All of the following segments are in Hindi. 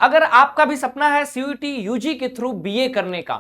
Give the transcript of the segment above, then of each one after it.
अगर आपका भी सपना है सीयूईटी यूजी के थ्रू बीए करने का,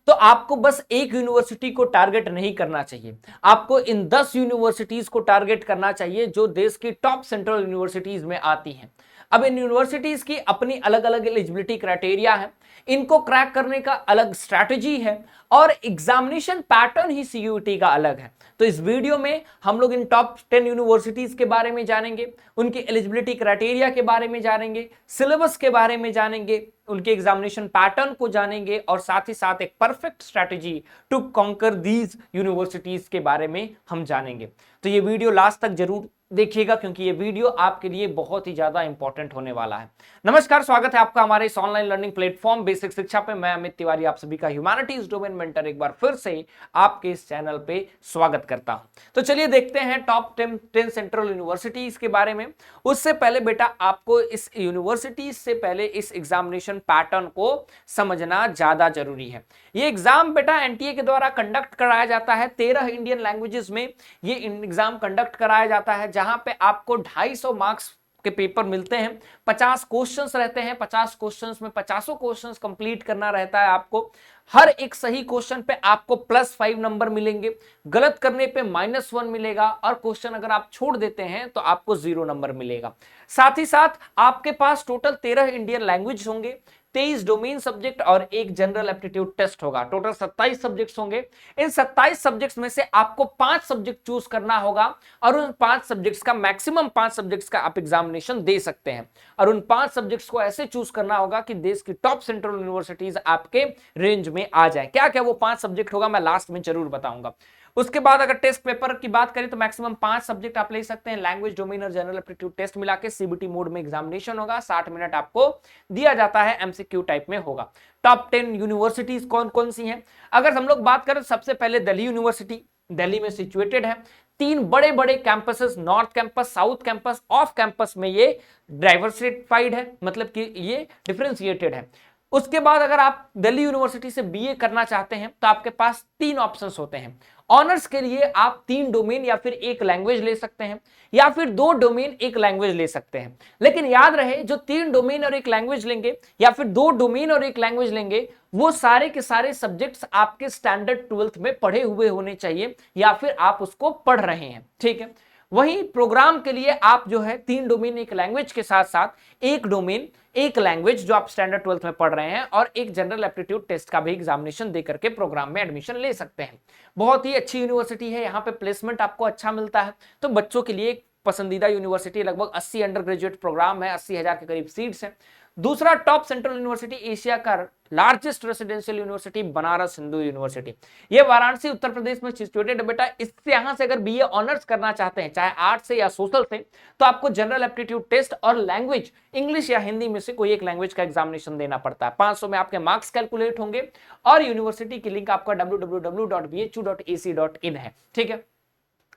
तो आपको बस एक यूनिवर्सिटी को टारगेट नहीं करना चाहिए, आपको इन 10 यूनिवर्सिटीज को टारगेट करना चाहिए जो देश की टॉप सेंट्रल यूनिवर्सिटीज में आती हैं। अब इन यूनिवर्सिटीज की अपनी अलग अलग एलिजिबिलिटी क्राइटेरिया है, इनको क्रैक करने का अलग स्ट्रैटेजी है और एग्जामिनेशन पैटर्न ही सीयूईटी का अलग है। तो इस वीडियो में हम लोग इन टॉप 10 यूनिवर्सिटीज के बारे में जानेंगे, उनकी एलिजिबिलिटी क्राइटेरिया के बारे में जानेंगे, सिलेबस के बारे में जानेंगे, उनके एग्जामिनेशन पैटर्न को जानेंगे और साथ ही साथ एक perfect strategy to conquer these universities के बारे में हम जानेंगे। तो ये वीडियो लास्ट तक जरूर देखिएगा क्योंकि ये वीडियो आपके लिए बहुत ही ज्यादा इंपॉर्टेंट होने वाला है। नमस्कार, स्वागत है आपका हमारे इस ऑनलाइन लर्निंग प्लेटफॉर्म बेसिक शिक्षा पे। मैं अमित तिवारी आप सभी का ह्यूमैनिटीज डोमेन मेंटर एक बार फिर से आपके इस चैनल पे स्वागत करता हूं। तो चलिए देखते हैं टॉप 10 सेंट्रल यूनिवर्सिटीज के बारे में। उससे पहले बेटा आपको इस यूनिवर्सिटीज से पहले इस एग्जामिनेशन पैटर्न को समझना ज्यादा जरूरी है। ये एग्जाम बेटा एनटीए के द्वारा कंडक्ट कराया जाता है 13 इंडियन लैंग्वेजेस में ये एग्जाम कंडक्ट कराया जाता है, जहां पे आपको 250 मार्क्स के पेपर मिलते हैं, 50 क्वेश्चंस रहते हैं, 50 क्वेश्चंस में 50 क्वेश्चंस कंप्लीट करना रहता है आपको। हर एक सही क्वेश्चन पे आपको +5 नंबर मिलेंगे, गलत करने पे -1 मिलेगा और क्वेश्चन अगर आप छोड़ देते हैं तो आपको 0 नंबर मिलेगा। साथ ही साथ आपके पास टोटल 13 इंडियन लैंग्वेज होंगे, 23 डोमेन सब्जेक्ट और एक जनरल एप्टीट्यूड टेस्ट होगा। टोटल 27 सब्जेक्ट्स होंगे। इन 27 सब्जेक्ट्स में से आपको 5 सब्जेक्ट चूज करना होगा और उन 5 सब्जेक्ट्स का मैक्सिमम 5 सब्जेक्ट्स का आप एग्जामिनेशन दे सकते हैं और उन 5 सब्जेक्ट्स को ऐसे चूज करना होगा कि देश की टॉप सेंट्रल यूनिवर्सिटीज आपके रेंज में आ जाए। क्या क्या वो 5 सब्जेक्ट होगा मैं लास्ट में जरूर बताऊंगा। उसके बाद अगर टेस्ट पेपर की बात करें तो मैक्सिमम 5 सब्जेक्ट आप ले सकते हैं। लैंग्वेज, डोमेन और जनरल एप्टीट्यूड टेस्ट मिला के सीबीटी मोड में एग्जामिनेशन होगा। 60 मिनट आपको दिया जाता है, एमसीक्यू टाइप में होगा। टॉप 10 यूनिवर्सिटीज कौन कौन सी हैं? अगर हम लोग बात करें सबसे पहले दिल्ली यूनिवर्सिटी, दिल्ली में सिचुएटेड है। 3 बड़े बड़े campuses, north campus, south campus, off campus में ये डाइवर्सिफाइड है, मतलब कि ये डिफरेंशिएटेड है। उसके बाद अगर आप दिल्ली यूनिवर्सिटी से बीए करना चाहते हैं तो आपके पास 3 ऑप्शंस होते हैं। ऑनर्स के लिए आप 3 डोमेन या फिर 1 लैंग्वेज ले सकते हैं या फिर 2 डोमेन 1 लैंग्वेज ले सकते हैं। लेकिन याद रहे, जो 3 डोमेन और 1 लैंग्वेज लेंगे या फिर 2 डोमेन और 1 लैंग्वेज लेंगे, वो सारे के सारे सब्जेक्ट्स आपके स्टैंडर्ड 12th में पढ़े हुए होने चाहिए या फिर आप उसको पढ़ रहे हैं, ठीक है। वहीं प्रोग्राम के लिए आप जो है 3 डोमेन 1 लैंग्वेज के साथ साथ 1 डोमेन 1 लैंग्वेज जो आप स्टैंडर्ड 12th में पढ़ रहे हैं और एक जनरल एप्टीट्यूड टेस्ट का भी एग्जामिनेशन दे करके प्रोग्राम में एडमिशन ले सकते हैं। बहुत ही अच्छी यूनिवर्सिटी है, यहाँ पे प्लेसमेंट आपको अच्छा मिलता है, तो बच्चों के लिए एक पसंदीदा यूनिवर्सिटी। लगभग 80 अंडर ग्रेजुएट प्रोग्राम है, 80,000 के करीब सीट्स हैं। दूसरा टॉप सेंट्रल यूनिवर्सिटी, एशिया का largest residential university, Banaras Hindu university. ये वाराणसी उत्तर प्रदेश में सिचुएटेड है बेटा। इससे यहां से अगर बीए ऑनर्स करना चाहते हैं, चाहे आर्ट से या सोशल से, तो आपको जनरल एप्टीट्यूड टेस्ट और लैंग्वेज इंग्लिश या हिंदी में से कोई एक लैंग्वेज का एग्जामिनेशन देना पड़ता है। 500 में आपके मार्क्स कैलकुलेट होंगे और यूनिवर्सिटी की लिंक आपका www.bhu.ac.in है, ठीक है।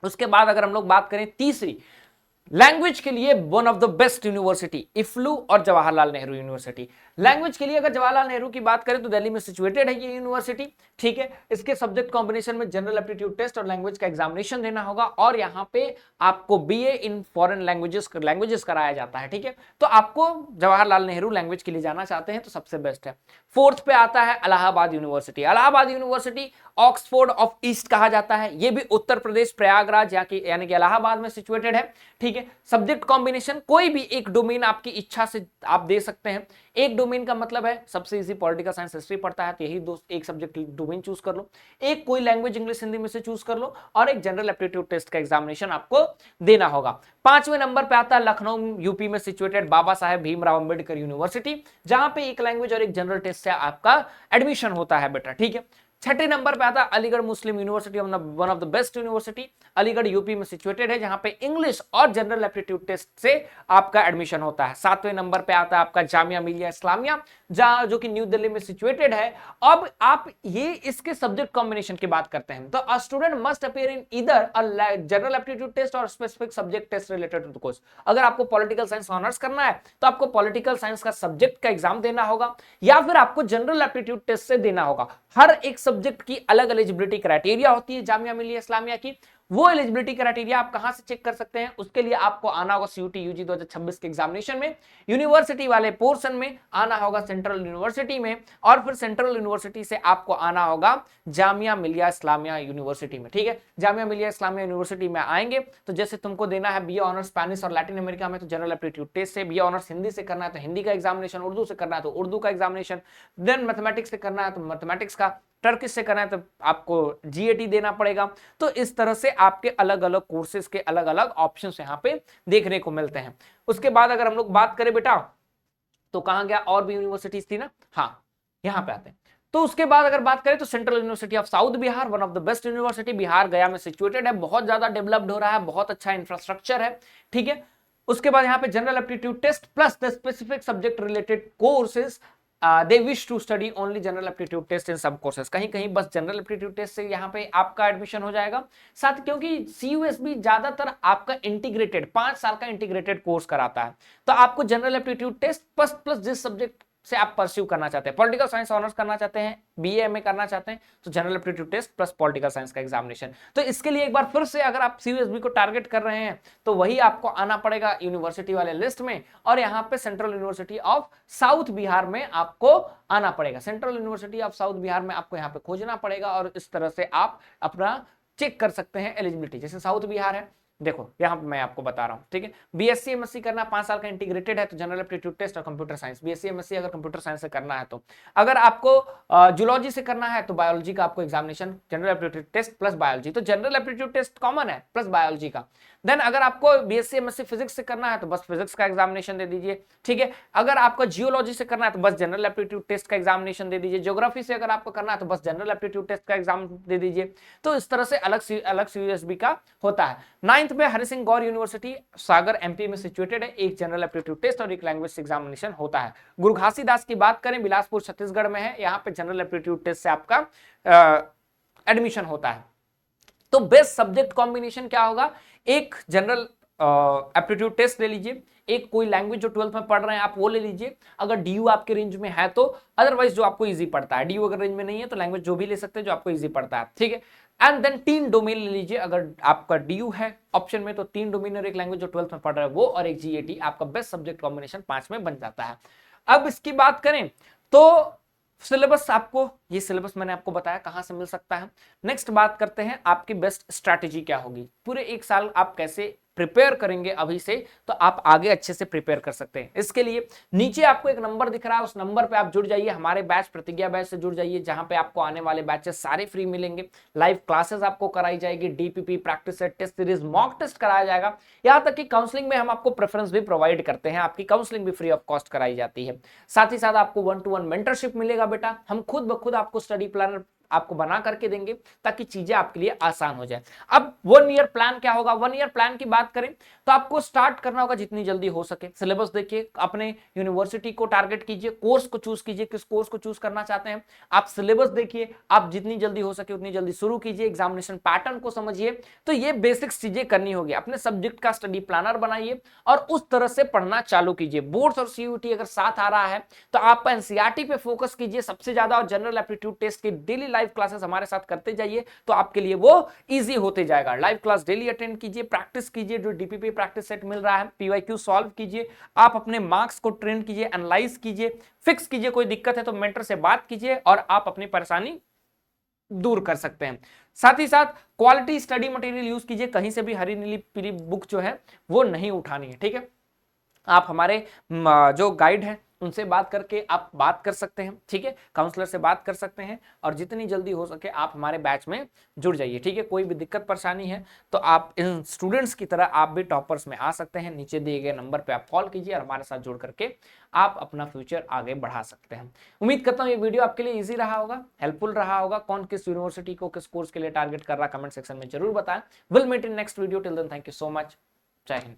उसके बाद अगर हम लोग बात करें तीसरी लैंग्वेज के लिए, one of the best university EFLU और जवाहरलाल नेहरू यूनिवर्सिटी। लैंग्वेज के लिए अगर जवाहरलाल नेहरू की बात करें तो दिल्ली में सिचुएटेड है ये यूनिवर्सिटी, ठीक है। इसके सब्जेक्ट कॉम्बिनेशन में जनरल एप्टीट्यूड टेस्ट और लैंग्वेज का एग्जामिनेशन देना होगा और यहाँ पे आपको बीए इन फॉरेन लैंग्वेजेस कराया जाता है, ठीक है। तो आपको जवाहरलाल नेहरू लैंग्वेज के लिए जाना चाहते हैं तो सबसे बेस्ट है। 4th पे आता है Allahabad university. Allahabad university Oxford of east कहा जाता है। ये भी उत्तर प्रदेश प्रयागराज यानी कि इलाहाबाद में सिचुएटेड है, ठीक है। सब्जेक्ट कॉम्बिनेशन कोई भी एक डोमेन आपकी इच्छा से आप दे सकते हैं। एक डोमेन का मतलब है सबसे इजी पॉलिटिकल साइंस हिस्ट्री पढ़ता है तो यही एक सब्जेक्ट डोमेन चूज कर लो, एक कोई लैंग्वेज इंग्लिश हिंदी में से चूज कर लो और एक जनरल एप्टीट्यूड टेस्ट का एग्जामिनेशन आपको देना होगा। 5वें नंबर पे आता है लखनऊ यूपी में सिचुएटेड बाबा साहेब भीमराव अंबेडकर यूनिवर्सिटी, जहां पे एक लैंग्वेज और एक जनरल टेस्ट से आपका एडमिशन होता है बेटा, ठीक है। 6ठे नंबर पे आता है Aligarh Muslim University, one of the best university. Aligarh UP में सिचुएटेड है, जहां पे इंग्लिश और जनरल एप्टीट्यूड टेस्ट से आपका एडमिशन होता है। 7वें नंबर पे आता है आपका जामिया मिलिया इस्लामिया, जो कि न्यू दिल्ली में सिचुएटेड है। अब आप ये इसके सब्जेक्ट कॉम्बिनेशन की बात करते हैं तो a student must appear in either a general aptitude test और specific subject test related to the course. अगर आपको पॉलिटिकल साइंस ऑनर्स करना है तो आपको पॉलिटिकल साइंस का सब्जेक्ट का एग्जाम देना होगा या फिर आपको जनरल एप्टीट्यूड टेस्ट से देना होगा। हर एक सब्जेक्ट की अलग एलिजिबिलिटी क्राइटेरिया होती है जामिया मिलिया इस्लामिया की। वो एलिजिबिलिटी क्राइटेरिया आप कहां से चेक कर सकते हैं, उसके लिए आपको आना होगा सीयूटी यूजी 2026 के एग्जामिनेशन में, यूनिवर्सिटी वाले पोर्शन में आना होगा सेंट्रल यूनिवर्सिटी में, और फिर सेंट्रल यूनिवर्सिटी से आपको आना होगा जामिया मिलिया इस्लामिया यूनिवर्सिटी में। ठीक है, जामिया मिलिया इस्लामिया यूनिवर्सिटी में आएंगे तो जैसे तुमको देना है बीए ऑनर्स स्पेनिश और लैटिन अमेरिका में तो जनरल एप्टीट्यूड टेस्ट से, बीए ऑनर्स हिंदी से करना है तो हिंदी का एग्जामिनेशन, उर्दू से करना है तो उर्दू का एग्जामिनेशन, देन मैथमेटिक्स से करना है तो मैथमेटिक्स का, टर्किश से करना है तो आपको जीएटी देना पड़ेगा। तो इस तरह से आपके अलग अलग कोर्सेज के अलग अलग ऑप्शंस यहाँ पे देखने को मिलते हैं। उसके बाद अगर हम लोग बात करें बेटा तो कहां गया, और भी यूनिवर्सिटीज थी ना, हाँ यहां पे आते हैं। तो उसके बाद अगर बात करें तो central university of south Bihar, one of the best university, Bihar गया में सिचुएटेड है, बहुत ज्यादा डेवलप्ड हो रहा है, बहुत अच्छा इंफ्रास्ट्रक्चर है। ठीक है, उसके बाद यहाँ पे general aptitude test plus the specific subject related courses, they wish to study only general aptitude test in सब कोर्सेज, कहीं कहीं बस जनरल एप्टीट्यूड टेस्ट से यहाँ पे आपका एडमिशन हो जाएगा। साथ क्योंकि सीयूएसबी ज्यादातर आपका इंटीग्रेटेड 5 साल का इंटीग्रेटेड कोर्स कराता है, तो आपको जनरल एप्टीट्यूड टेस्ट प्लस जिस सब्जेक्ट से आप परस्यू करना चाहते हैं, पॉलिटिकल साइंस ऑनर्स करना चाहते हैं, बीए एमए करना चाहते हैं तो general aptitude test plus political science का एग्जामिनेशन। तो इसके लिए एक बार फिर से अगर आप सीयूएसबी को टारगेट कर रहे हैं तो वही आपको आना पड़ेगा यूनिवर्सिटी वाले लिस्ट में, और यहाँ पे central university of south Bihar में आपको आना पड़ेगा, central university of south Bihar में आपको यहाँ पे खोजना पड़ेगा, और इस तरह से आप अपना चेक कर सकते हैं एलिजिबिलिटी। जैसे साउथ बिहार है, देखो यहां पे मैं आपको बता रहा हूं, ठीक है, बीएससी एमएससी करना 5 साल का इंटीग्रेटेड है तो जनरल एप्टीट्यूड टेस्ट और कंप्यूटर साइंस, बीएससी एमएससी अगर कंप्यूटर साइंस से करना है तो, अगर आपको जूलॉजी से करना है तो बायोलॉजी का आपको examination general aptitude test plus biology, तो जनरल एप्टीट्यूड टेस्ट कॉमन है प्लस बायोलॉजी का। देन अगर आपको बीएससी एमएससी फिजिक्स से करना है तो बस फिजिक्स का एग्जामिनेशन दे दीजिए। ठीक है, अगर आपका जियोलॉजी से करना है तो बस जनरल एप्टीट्यूड टेस्ट का एग्जामिनेशन दे दीजिए, ज्योग्राफी से अगर आपको करना है तो बस जनरल एप्टीट्यूड टेस्ट का एग्जाम दे दीजिए। तो इस तरह से अलग सीयूएसबी का होता है। 9th में हरि सिंह गौर यूनिवर्सिटी सागर एमपी में सिचुएटेड है, एक जनरल एप्टीट्यूड टेस्ट और एक लैंग्वेज एग्जामिनेशन होता है। गुरु घासीदास की बात करें, बिलासपुर छत्तीसगढ़ में है, यहाँ पे जनरल एप्टीट्यूड टेस्ट से आपका एडमिशन होता है। तो बेस्ट सब्जेक्ट कॉम्बिनेशन क्या होगा, एक जनरल एप्टीट्यूड टेस्ट ले लीजिए, एक कोई लैंग्वेज जो 12th में पढ़ रहे हैं आप वो ले लीजिए अगर डीयू आपके रेंज में है तो, अदरवाइज जो आपको इजी पड़ता है, डीयू अगर रेंज में नहीं है तो लैंग्वेज जो भी ले सकते हैं जो आपको इजी पड़ता है। ठीक है, एंड देन 3 डोमेन ले लीजिए, अगर आपका डीयू है ऑप्शन में तो 3 डोमेन और एक लैंग्वेज जो 12th में पढ़ रहा है वो, और एक जीएटी, आपका बेस्ट सब्जेक्ट कॉम्बिनेशन 5 में बन जाता है। अब इसकी बात करें तो सिलेबस, आपको ये सिलेबस मैंने आपको बताया कहां से मिल सकता है। नेक्स्ट बात करते हैं आपकी बेस्ट स्ट्रैटेजी क्या होगी, पूरे 1 साल आप कैसे प्रिपेयर करेंगे अभी से तो आप आगे अच्छे से प्रिपेयर कर सकते हैं। इसके लिए नीचे आपको एक नंबर दिख रहा है, उस नंबर पे आप जुड़ जाइए, हमारे बैच प्रतिज्ञा बैच से जुड़ जाइए, जहां पे आपको आने वाले बैचेस सारे फ्री मिलेंगे, लाइव क्लासेस आपको कराई जाएगी, DPP, practice set, test series, mock test कराया जाएगा, यहां तक कि काउंसलिंग में हम आपको प्रेफरेंस भी प्रोवाइड करते हैं, आपकी काउंसलिंग भी फ्री ऑफ कॉस्ट कराई जाती है। साथ ही साथ आपको 1-to-1 मेंटरशिप मिलेगा बेटा, हम खुद ब खुद आपको स्टडी प्लानर आपको बना करके देंगे ताकि चीजें आपके लिए आसान हो जाए। अब 1 ईयर प्लान क्या होगा, 1 ईयर प्लान की बात करें तो आपको स्टार्ट करना होगा जितनी जल्दी हो सके। सिलेबस देखिए, अपने यूनिवर्सिटी को टारगेट कीजिए, कोर्स को चूज कीजिए, किस कोर्स को चूज करना चाहते हैं आप, सिलेबस देखिए, आप जितनी जल्दी हो सके उतनी जल्दी शुरू कीजिए, एग्जामिनेशन पैटर्न को समझिए। तो ये बेसिक्स चीजें करनी होगी, अपने सब्जेक्ट का स्टडी प्लानर बनाइए और उस तरह से पढ़ना चालू कीजिए। बोर्ड्स और सीयूटी अगर साथ आ रहा है तो आप एनसीईआरटी पे फोकस कीजिए सबसे ज्यादा, और जनरल एप्टीट्यूड टेस्ट की डेली लाइव क्लासेस हमारे साथ करते जाइए तो आपके लिए वो इजी होते जाएगा। लाइव क्लास डेली अटेंड कीजिए, प्रैक्टिस कीजिए, जो डीपीपी प्रैक्टिस सेट मिल रहा है, पीवाईक्यू सॉल्व कीजिए, आप अपने मार्क्स को ट्रेंड कीजिए, एनालाइज कीजिए, फिक्स कीजिए, कोई दिक्कत है तो मेंटर से बात कीजिए और आप अपनी परेशानी दूर कर सकते हैं। साथ ही साथ क्वालिटी स्टडी मटेरियल यूज कीजिए, कहीं से भी हरी नीली पीली बुक जो है वो नहीं उठानी है। ठीक है, आप हमारे जो गाइड हैं उनसे बात करके आप बात कर सकते हैं, ठीक है, काउंसलर से बात कर सकते हैं, और जितनी जल्दी हो सके आप हमारे बैच में जुड़ जाइए। ठीक है, कोई भी दिक्कत परेशानी है तो आप इन स्टूडेंट्स की तरह आप भी टॉपर्स में आ सकते हैं, नीचे दिए गए नंबर पे आप कॉल कीजिए और हमारे साथ जुड़ करके आप अपना फ्यूचर आगे बढ़ा सकते हैं। उम्मीद करता हूँ ये वीडियो आपके लिए ईजी रहा होगा, हेल्पफुल रहा होगा। कौन किस यूनिवर्सिटी को किस कोर्स के लिए टारगेट कर रहा है कमेंट सेक्शन में जरूर बताएं। Will meet in next video, till then thank you so much, जय हिंद।